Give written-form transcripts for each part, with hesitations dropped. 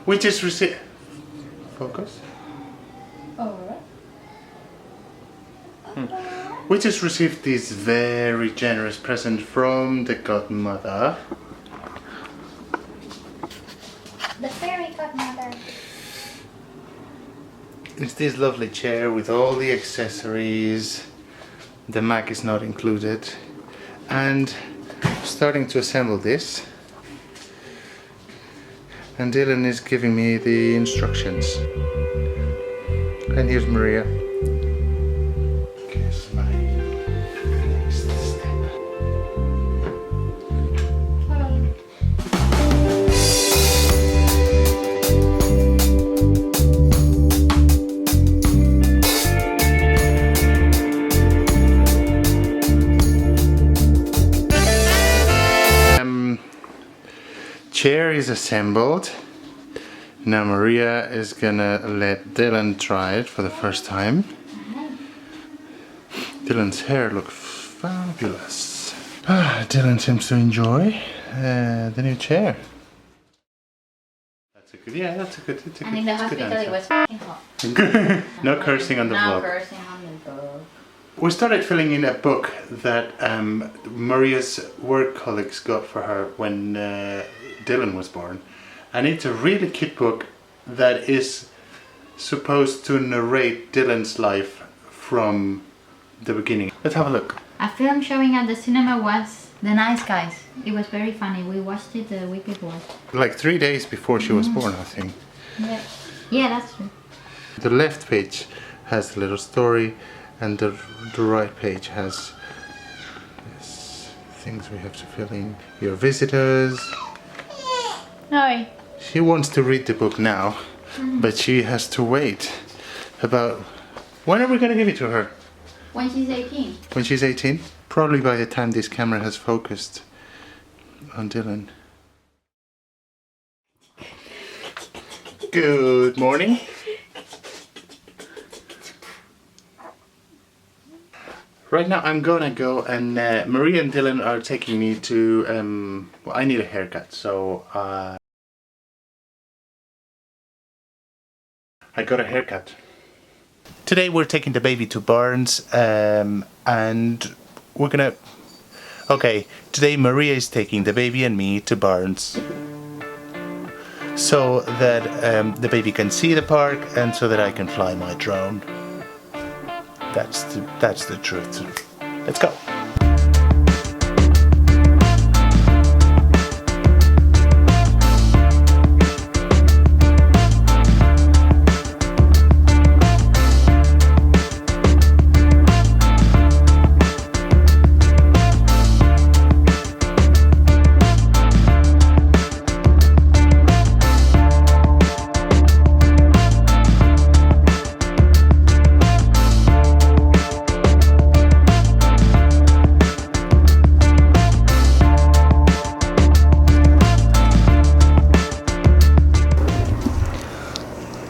We just received... Focus. Alright. We just received this very generous present from the godmother. The fairy godmother. It's this lovely chair with all the accessories. The Mac is not included. And starting to assemble this. And Dylan is giving me the instructions. And here's Maria. Here's my next step. Chair is assembled. Now Maria is gonna let Dylan try it for the first time. Dylan's hair looks fabulous. Dylan seems to enjoy the new chair. That's a good, yeah, that's a good, it's a And good, in the it's a good hospital it was answer. f***ing hot. No cursing on the No vlog. cursing on the vlog. We started filling in a book that Maria's work colleagues got for her when Dylan was born. And it's a really cute book that is supposed to narrate Dylan's life from the beginning. Let's have a look. A film showing at the cinema was The Nice Guys. It was very funny. We watched it the week before. Like 3 days before she was born, I think. Yeah, yeah, that's true. The left page has a little story, and the right page has this, things we have to fill in. Your visitors. No. She wants to read the book now, but she has to wait about... When are we going to give it to her? When she's 18. When she's 18? Probably by the time this camera has focused on Dylan. Good morning. Right now I'm gonna go and Maria and Dylan are taking me to... well, I need a haircut, so... I got a haircut. Today we're taking the baby to Barnes and we're gonna... Okay, today Maria is taking the baby and me to Barnes so that the baby can see the park and so that I can fly my drone. That's the truth. Let's go.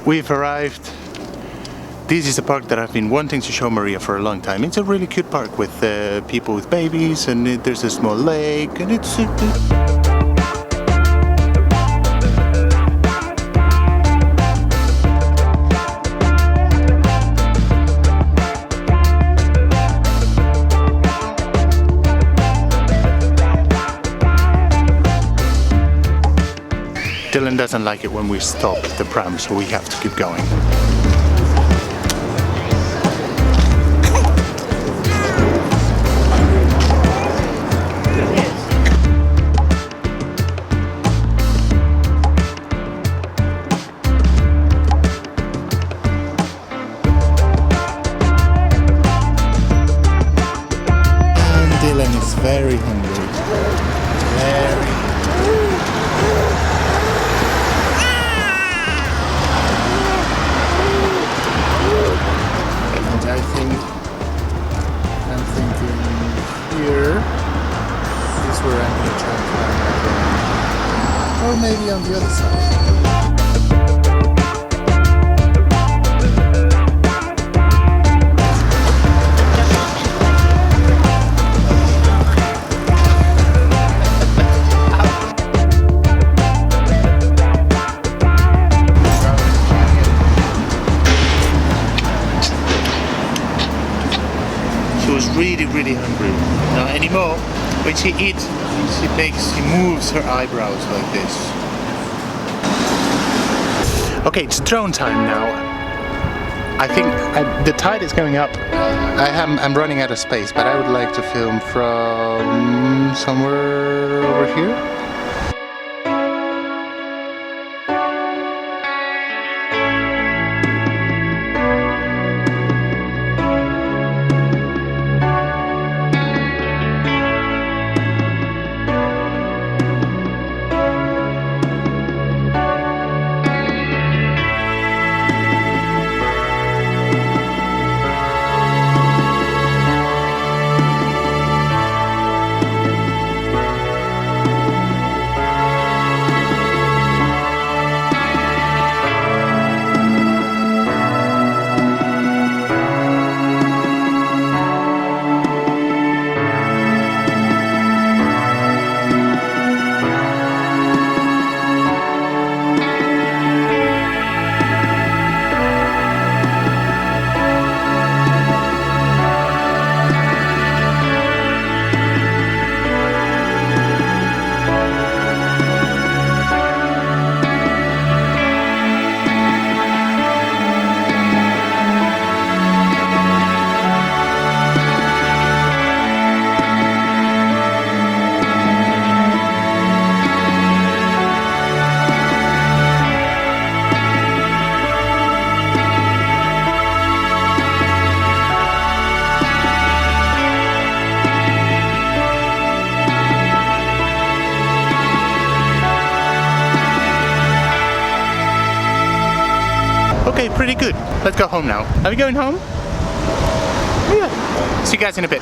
We've arrived. This is a park that I've been wanting to show Maria for a long time. It's a really cute park with people with babies, and there's a small lake, and it's... Dylan doesn't like it when we stop the pram, so we have to keep going. And Dylan is very hungry. Very. really hungry. Not anymore. When she eats, she moves her eyebrows like this. Okay, it's drone time now. I think the tide is going up. I'm running out of space, but I would like to film from somewhere over here. Okay, pretty good. Let's go home now. Are we going home? Yeah. See you guys in a bit.